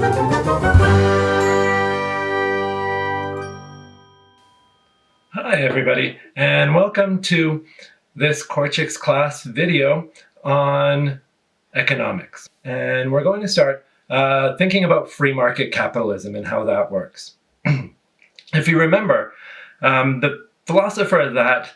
Hi everybody, and welcome to this Korchik's class video on economics. And we're going to start thinking about free market capitalism and how that works. If you remember, the philosopher that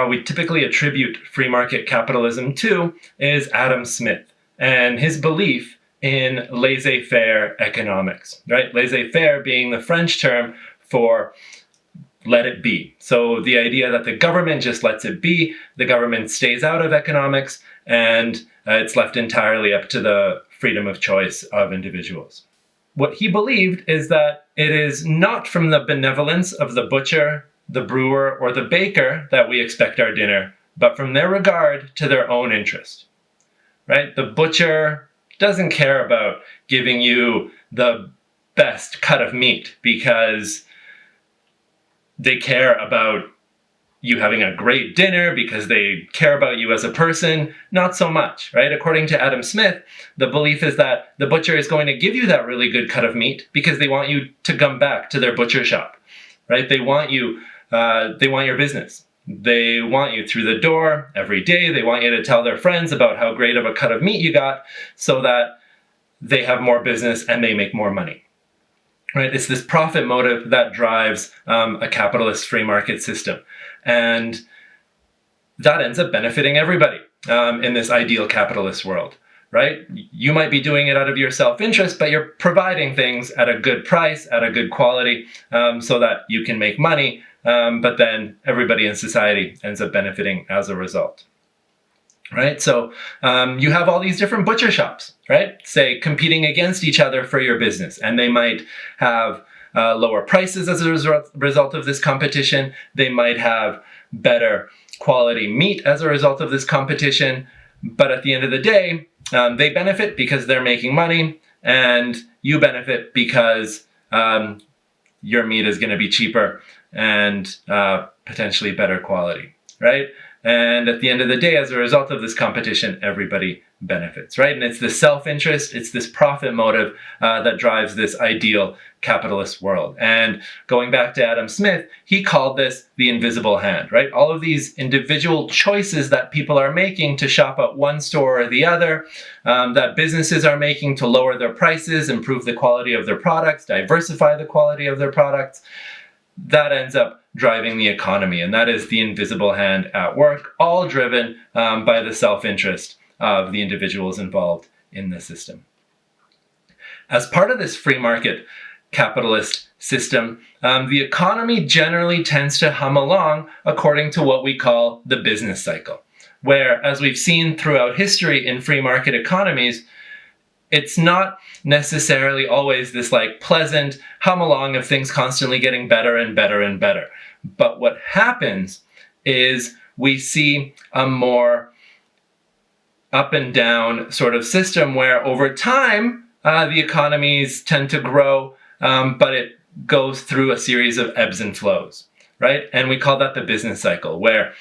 we typically attribute free market capitalism to is Adam Smith and his belief in laissez faire economics, right? Laissez faire being the French term for let it be. So the idea that the government just lets it be, the government stays out of economics, and it's left entirely up to the freedom of choice of individuals. What he believed is that it is not from the benevolence of the butcher, the brewer, or the baker that we expect our dinner, but from their regard to their own interest, right? The butcher doesn't care about giving you the best cut of meat because they care about you having a great dinner, because they care about you as a person. Not so much, right? According to Adam Smith, the belief is that the butcher is going to give you that really good cut of meat because they want you to come back to their butcher shop, right? They want you, they want your business. They want you through the door every day. They want you to tell their friends about how great of a cut of meat you got so that they have more business and they make more money. Right? It's this profit motive that drives a capitalist free market system. And that ends up benefiting everybody in this ideal capitalist world, right? You might be doing it out of your self-interest, but you're providing things at a good price, at a good quality, so that you can make money, but then everybody in society ends up benefiting as a result. Right? So you have all these different butcher shops, right? Say competing against each other for your business. And they might have lower prices as a result of this competition. They might have better quality meat as a result of this competition. But at the end of the day, they benefit because they're making money, and you benefit because your meat is going to be cheaper and potentially better quality, right? And at the end of the day, as a result of this competition, everybody benefits, right? And it's this self-interest, it's this profit motive that drives this ideal capitalist world. And going back to Adam Smith, he called this the invisible hand, right? All of these individual choices that people are making to shop at one store or the other, that businesses are making to lower their prices, improve the quality of their products, diversify the quality of their products, that ends up driving the economy. And that is the invisible hand at work, all driven by the self-interest of the individuals involved in the system. As part of this free market capitalist system, the economy generally tends to hum along according to what we call the business cycle, where, as we've seen throughout history in free market economies, it's not necessarily always this like pleasant hum along of things constantly getting better and better and better. But what happens is we see a more up and down sort of system where over time the economies tend to grow, but it goes through a series of ebbs and flows, right? And we call that the business cycle, where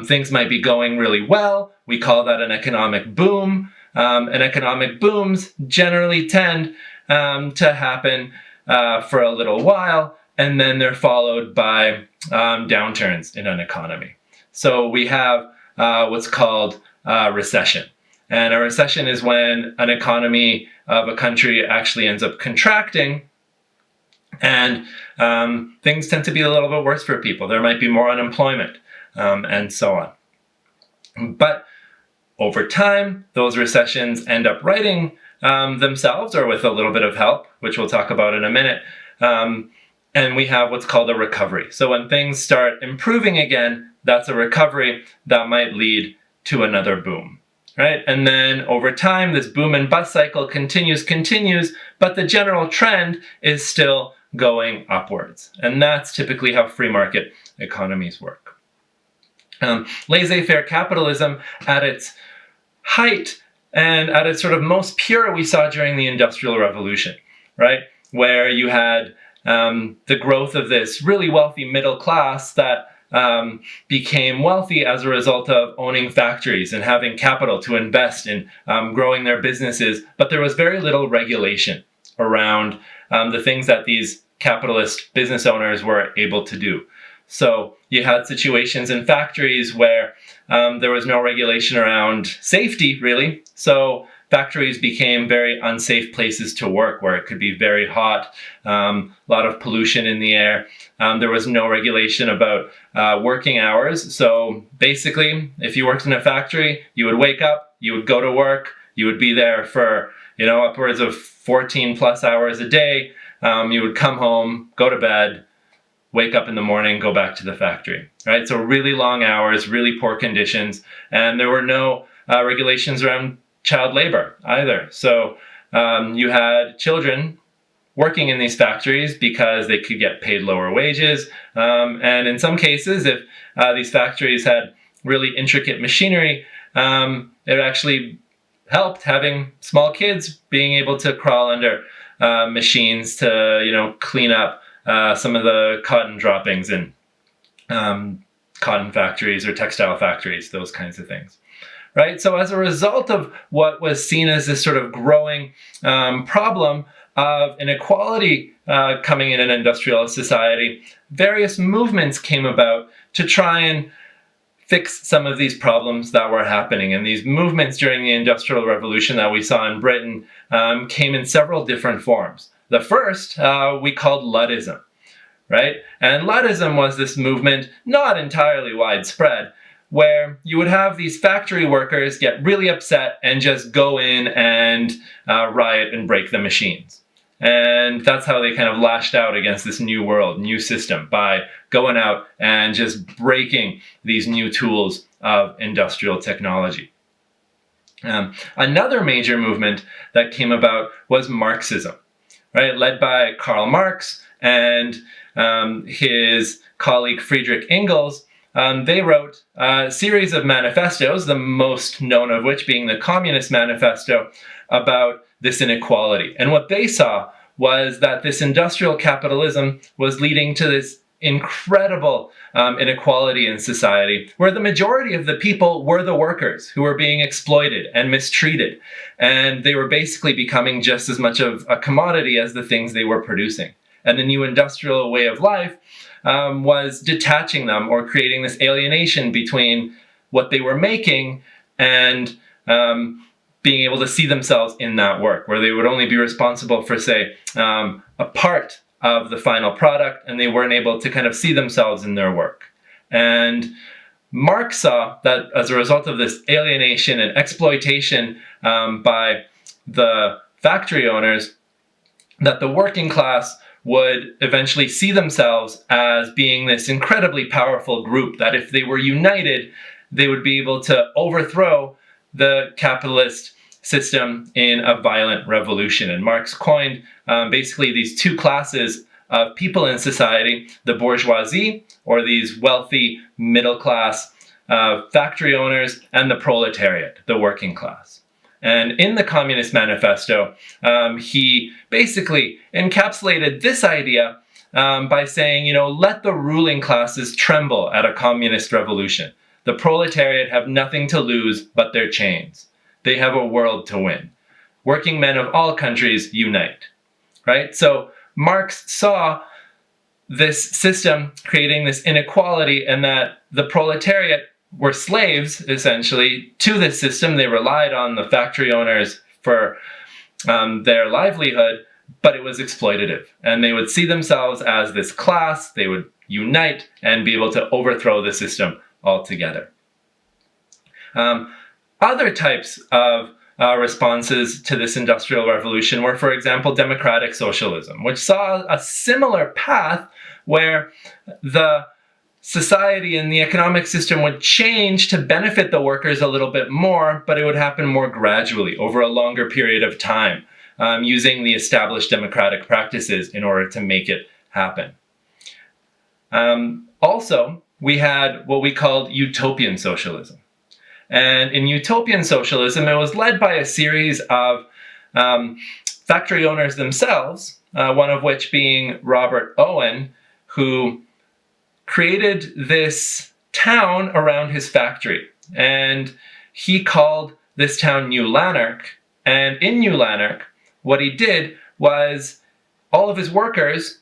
things might be going really well. We call that an economic boom. And economic booms generally tend to happen for a little while, and then they're followed by downturns in an economy. So we have what's called recession. And a recession is when an economy of a country actually ends up contracting, and things tend to be a little bit worse for people. There might be more unemployment, and so on. But over time, those recessions end up righting themselves, or with a little bit of help, which we'll talk about in a minute. And we have what's called a recovery. So when things start improving again, that's a recovery that might lead to another boom, right? And then over time, this boom and bust cycle continues, but the general trend is still going upwards. And that's typically how free market economies work. Laissez-faire capitalism at its height and at its sort of most pure we saw during the Industrial Revolution, right? Where you had the growth of this really wealthy middle class that became wealthy as a result of owning factories and having capital to invest in growing their businesses, but there was very little regulation, around the things that these capitalist business owners were able to do. So you had situations in factories where there was no regulation around safety, really. So factories became very unsafe places to work, where it could be very hot, a lot of pollution in the air. There was no regulation about working hours. So basically, if you worked in a factory, you would wake up, you would go to work, you would be there for upwards of 14 plus hours a day. You would come home, go to bed, wake up in the morning, go back to the factory, right? So really long hours, really poor conditions, and there were no regulations around child labor either. So you had children working in these factories because they could get paid lower wages. And in some cases, if these factories had really intricate machinery, it actually helped having small kids being able to crawl under machines to, clean up some of the cotton droppings in cotton factories or textile factories, those kinds of things. Right? So as a result of what was seen as this sort of growing problem of inequality coming in an industrialist society, various movements came about to try and fix some of these problems that were happening. And these movements during the Industrial Revolution that we saw in Britain came in several different forms. The first we called Luddism, right? And Luddism was this movement, not entirely widespread, where you would have these factory workers get really upset and just go in and riot and break the machines. And that's how they kind of lashed out against this new world, new system, by going out and just breaking these new tools of industrial technology. Another major movement that came about was Marxism, right? Led by Karl Marx and his colleague Friedrich Engels. They wrote a series of manifestos, the most known of which being the Communist Manifesto, about this inequality. And what they saw was that this industrial capitalism was leading to this incredible inequality in society, where the majority of the people were the workers who were being exploited and mistreated. And they were basically becoming just as much of a commodity as the things they were producing. And the new industrial way of life was detaching them or creating this alienation between what they were making and being able to see themselves in that work, where they would only be responsible for, say, a part of the final product, and they weren't able to kind of see themselves in their work. And Marx saw that as a result of this alienation and exploitation by the factory owners, that the working class would eventually see themselves as being this incredibly powerful group, that if they were united, they would be able to overthrow the capitalist system in a violent revolution. And Marx coined basically these two classes of people in society, the bourgeoisie, or these wealthy middle-class factory owners, and the proletariat, the working class. And in the Communist Manifesto, he basically encapsulated this idea by saying, let the ruling classes tremble at a communist revolution. The proletariat have nothing to lose but their chains. They have a world to win. Working men of all countries unite, right? So Marx saw this system creating this inequality, and that the proletariat were slaves, essentially, to this system. They relied on the factory owners for their livelihood, but it was exploitative. And they would see themselves as this class. They would unite and be able to overthrow the system altogether. Other types of responses to this industrial revolution were, for example, democratic socialism, which saw a similar path where the society and the economic system would change to benefit the workers a little bit more, but it would happen more gradually over a longer period of time, using the established democratic practices in order to make it happen. Also, we had what we called utopian socialism. And in utopian socialism, it was led by a series of factory owners themselves, one of which being Robert Owen, who created this town around his factory. And he called this town New Lanark. And in New Lanark, what he did was all of his workers,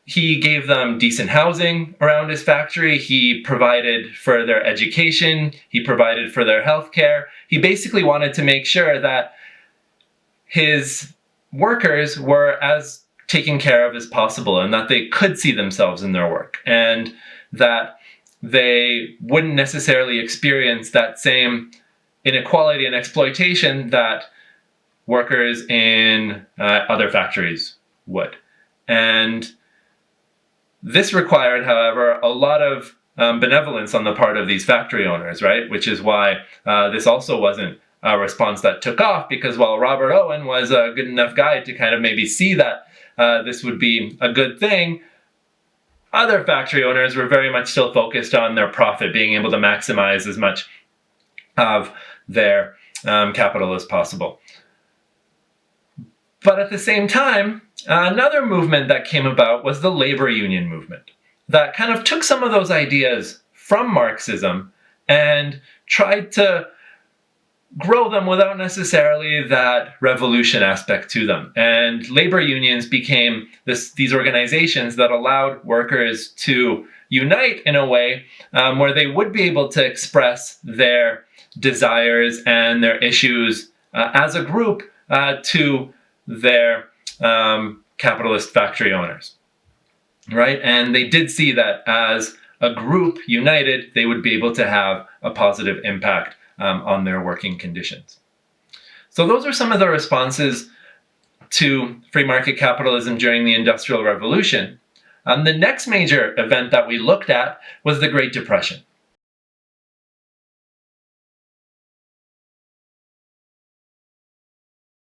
he gave them decent housing around his factory. He provided for their education. He provided for their health care. He basically wanted to make sure that his workers were as taken care of as possible and that they could see themselves in their work and that they wouldn't necessarily experience that same inequality and exploitation that workers in other factories would. And this required, however, a lot of benevolence on the part of these factory owners, right? Which is why this also wasn't a response that took off, because while Robert Owen was a good enough guy to kind of maybe see that this would be a good thing, other factory owners were very much still focused on their profit, being able to maximize as much of their capital as possible. But at the same time, another movement that came about was the labor union movement that kind of took some of those ideas from Marxism and tried to grow them without necessarily that revolution aspect to them. And labor unions became these organizations that allowed workers to unite in a way where they would be able to express their desires and their issues as a group to their capitalist factory owners, right? And they did see that as a group united, they would be able to have a positive impact on their working conditions. So those are some of the responses to free market capitalism during the Industrial Revolution. The next major event that we looked at was the Great Depression.